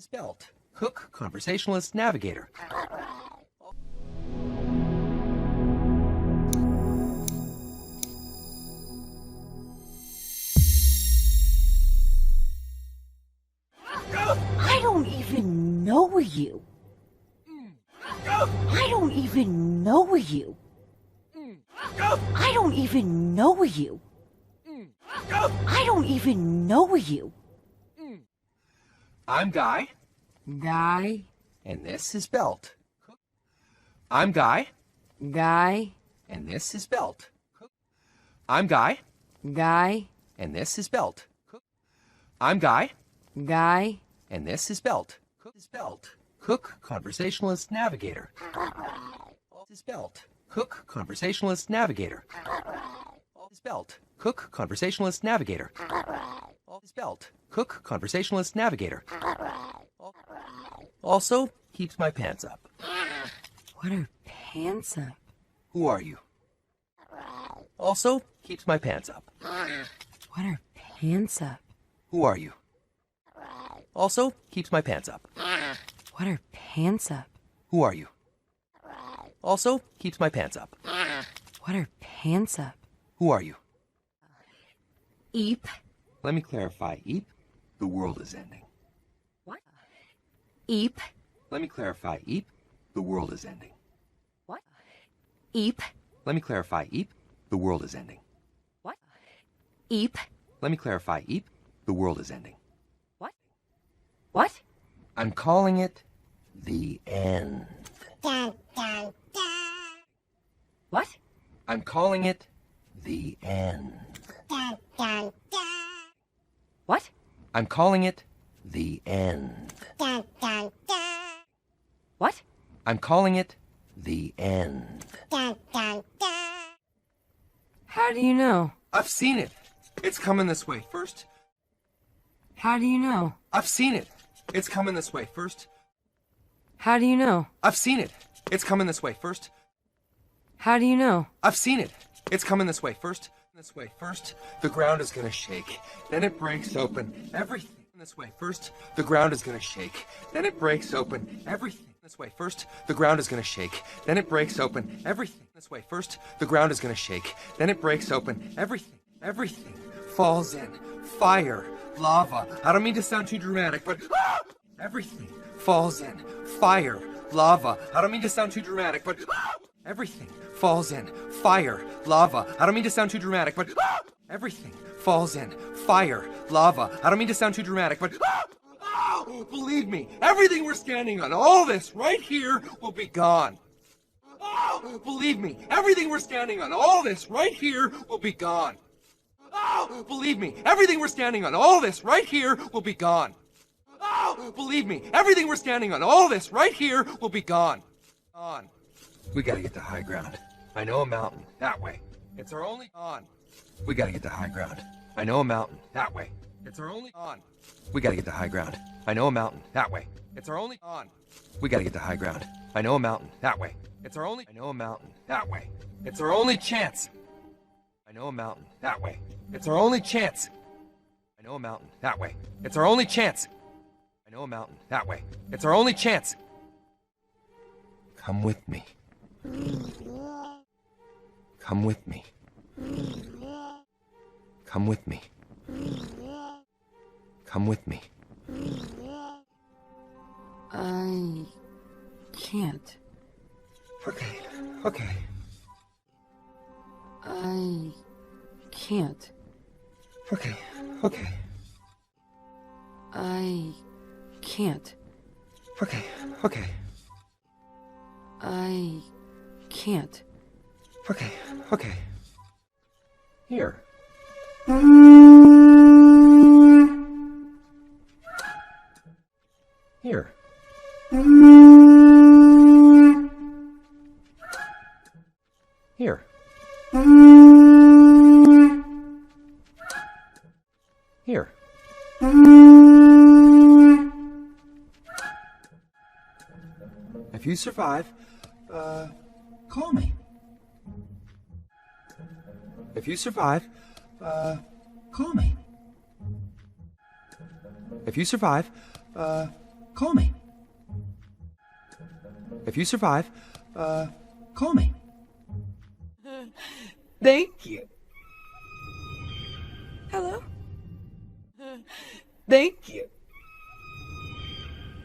is Belt, Cook, Conversationalist, Navigator. I don't even know you. I don't even know you. I don't even know you. I don't even know you. I'm Guy, Guy, and this is Belt. I'm Guy, Guy, and this is Belt. I'm Guy, Guy, and this is Belt. I'm Guy, Guy, and this is Belt. Cook is Belt. Cook, Conversationalist, Navigator. This is Belt. Cook, Conversationalist, Navigator. This is Belt. Cook, Conversationalist, Navigator. This is Belt. Cook, Conversationalist, Navigator. Also, keeps my pants up. What are pants up? Who are you? Also, keeps my pants up. What are pants up? Who are you? Also, keeps my pants up. What are pants up? Who are you? Also, keeps my pants up. What are pants up? Who are you? Eep. Let me clarify. Eep, the world is ending. What? Eep. Let me clarify. Eep, the world is ending. What? Eep. Let me clarify. Eep, the world is ending. What? Eep. Let me clarify. Eep, the world is ending. What? What? I'm calling it the end. What? I'm calling it the end. What? I'm calling it the end. What? I'm calling it the end. How do you know? I've seen it. It's coming this way first. How do you know? I've seen it. It's coming this way first. How do you know? I've seen it. It's coming this way first. How do you know? I've seen it. It's coming this way first. This way first. The ground is gonna shake. Then it breaks open. Everything this way first. The ground is gonna shake. Then it breaks open. Everything this way first. The ground is gonna shake. Then it breaks open. Everything this way first. The ground is gonna shake. Then it breaks open. Everything falls in. Fire, lava. I don't mean to sound too dramatic, but everything falls in. Fire, lava. I don't mean to sound too dramatic, but everything falls in. Fire, lava. I don't mean to sound too dramatic, but everything falls in. Fire, lava. I don't mean to sound too dramatic, but believe me, everything we're standing on, all this right here, will be gone. Believe me, everything we're standing on, all this right here, will be gone. Believe me, everything we're standing on, all this right here, will be gone. Believe me, everything we're standing on, all this right here, will be gone. We gotta get to high ground. I know a mountain. That way. It's our only on. We gotta get to high ground. I know a mountain. That way. It's our only on. We gotta get to high ground. I know a mountain. That way. It's our only on. We gotta get to high ground. I know a mountain. That way. It's our only. I know a mountain. That way. It's our only chance. I know a mountain. That way. It's our only chance. I know a mountain. That way. It's our only chance. I know a mountain. That way. It's our only chance. Come with me. Come with me. Come with me. Come with me. I can't. Okay. I can't. Okay. I can't. Okay. I can't. Okay. Here. Here. Here. Here. If you survive, call me. If you survive, call me. If you survive, call me. If you survive, Call me. Thank you. Hello? Thank you.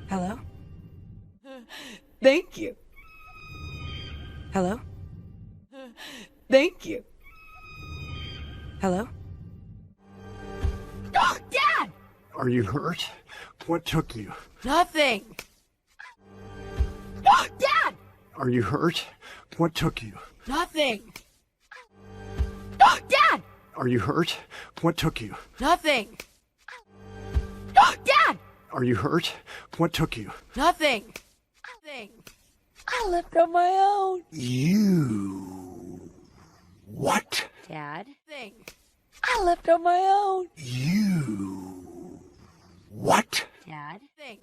Hello? Thank you. Hello? Thank you. Hello? Oh, Dad! Are you hurt? What took you? Nothing. Oh, Dad! Are you hurt? What took you? Nothing. Oh, Dad! Are you hurt? What took you? Nothing. Oh, Dad! Are you hurt? What took you? Nothing. Nothing. I left on my own. You. What? Dad? Thing. I left on my own. You. What? Dad? Thing.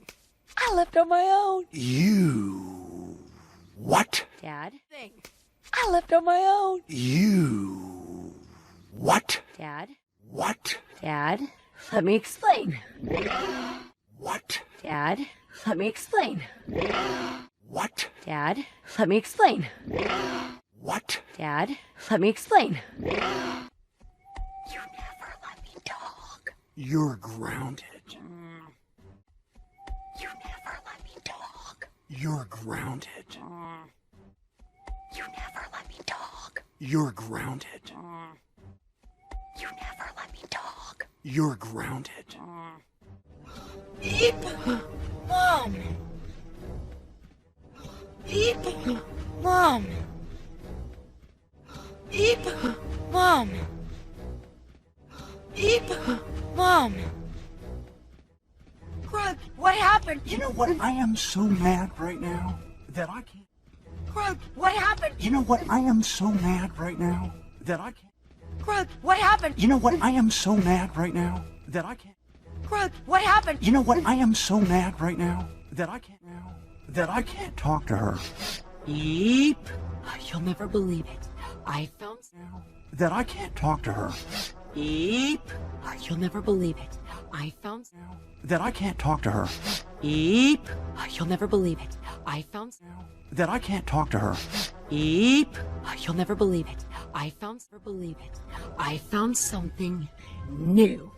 I left on my own. You. What? Dad? Thing. I left on my own. You. What? Dad? What? Dad? Let me explain. What? Dad? Let me explain. What? Dad? Let me explain. What? Dad? Let me explain. You never let me talk. You're grounded. You never let me talk. You're grounded. You never let me talk. You're grounded. You never let me talk. You're grounded. Beep! Mom! Beep! Mom! Beep! Mom! Beep! Mom! Crud, what happened? You know what? I am so mad right now that I can't. Crud, what happened? You know what? I am so mad right now that I can't. Crud, what happened? You know what? I am so mad right now that I can't. Crud, what happened? You know what? I am so mad right now that I can't talk to her. Beep! You'll never believe it. I found That I can't talk to her. Beep! You'll never believe it. I found That I can't talk to her. Beep! You'll never believe it. I found That I can't talk to her. Beep! You'll never believe it. I found something new.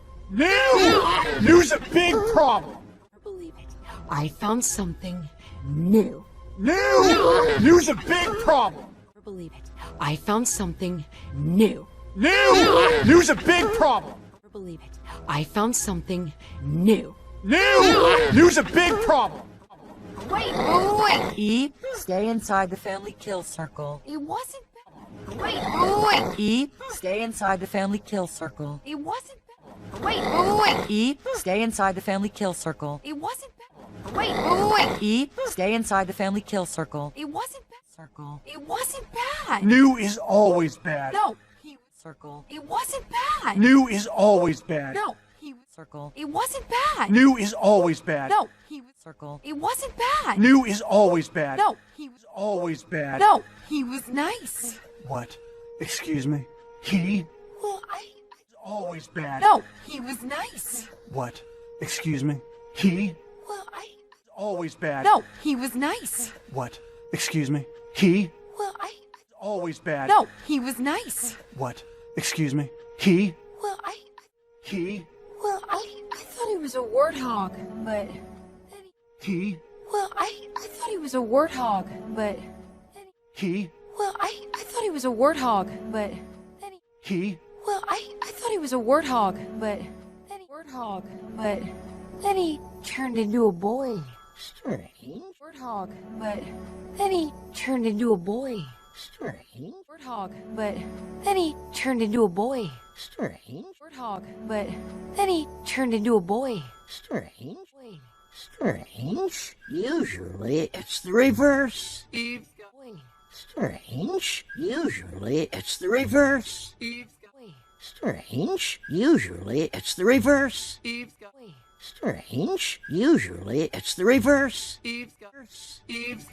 New's a big problem. Never believe it. I found something new. New's a big problem. Never believe it. I found something new. New's a big problem. Never believe it. I found something new. New's a big problem. Wait! Beep! Stay inside the family kill circle. It wasn't bad. Wait! Beep! Stay inside the family kill circle. It wasn't bad. Wait! Beep! Stay inside the family kill circle. It wasn't bad. Wait! Beep! Stay inside the family kill circle. It wasn't bad. Circle. It wasn't bad. New is always bad. No, he was circle. It wasn't bad. New is always bad. No, he was circle. It wasn't bad. New is always bad. No, he was circle. It wasn't bad. New is always bad. No, he was Always bad. no, he was nice. What? Excuse me? He? Well, Always bad. no, he was nice. What? Excuse me? He? Well, Always bad. no, he was nice. What? Excuse me? He? Well, Always bad. no, he was nice. What? Excuse me? He? Well, He? well, I thought he was a warthog, but He? well, I thought he was a warthog, but He? well, I thought he was a warthog, but He? well, I thought he was a warthog, but then he turned into a boy. Strange. Warthog, but then he turned into a boy. Strange. Warthog, but then he turned into a boy. Strange. Warthog, but then he turned into a boy. Strange. Boy. Strange. Usually it's the reverse. Boy. Strange. Usually it's the reverse. Boy. Strange. Usually it's the reverse. Boy. Strange. Usually it's the reverse. Eve's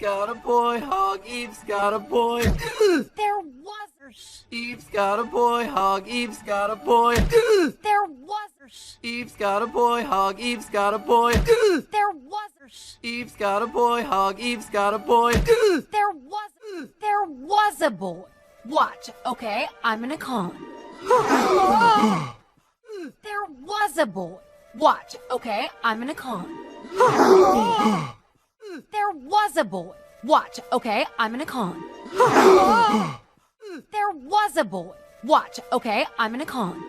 got a boy hog. Eve's got a boy. There was. Eve's got a boy hog. Eve's got a boy. There was. Eve's got a boy hog. Eve's got a boy. There was. Eve's got a boy hog. Eve's got a boy. There was a boy. Watch, okay? I'm gonna call him. There was a boy. Watch, okay? I'm gonna call him. There was a boy. Watch, okay? I'm gonna call him. There was a boy. Watch, okay? I'm gonna call him.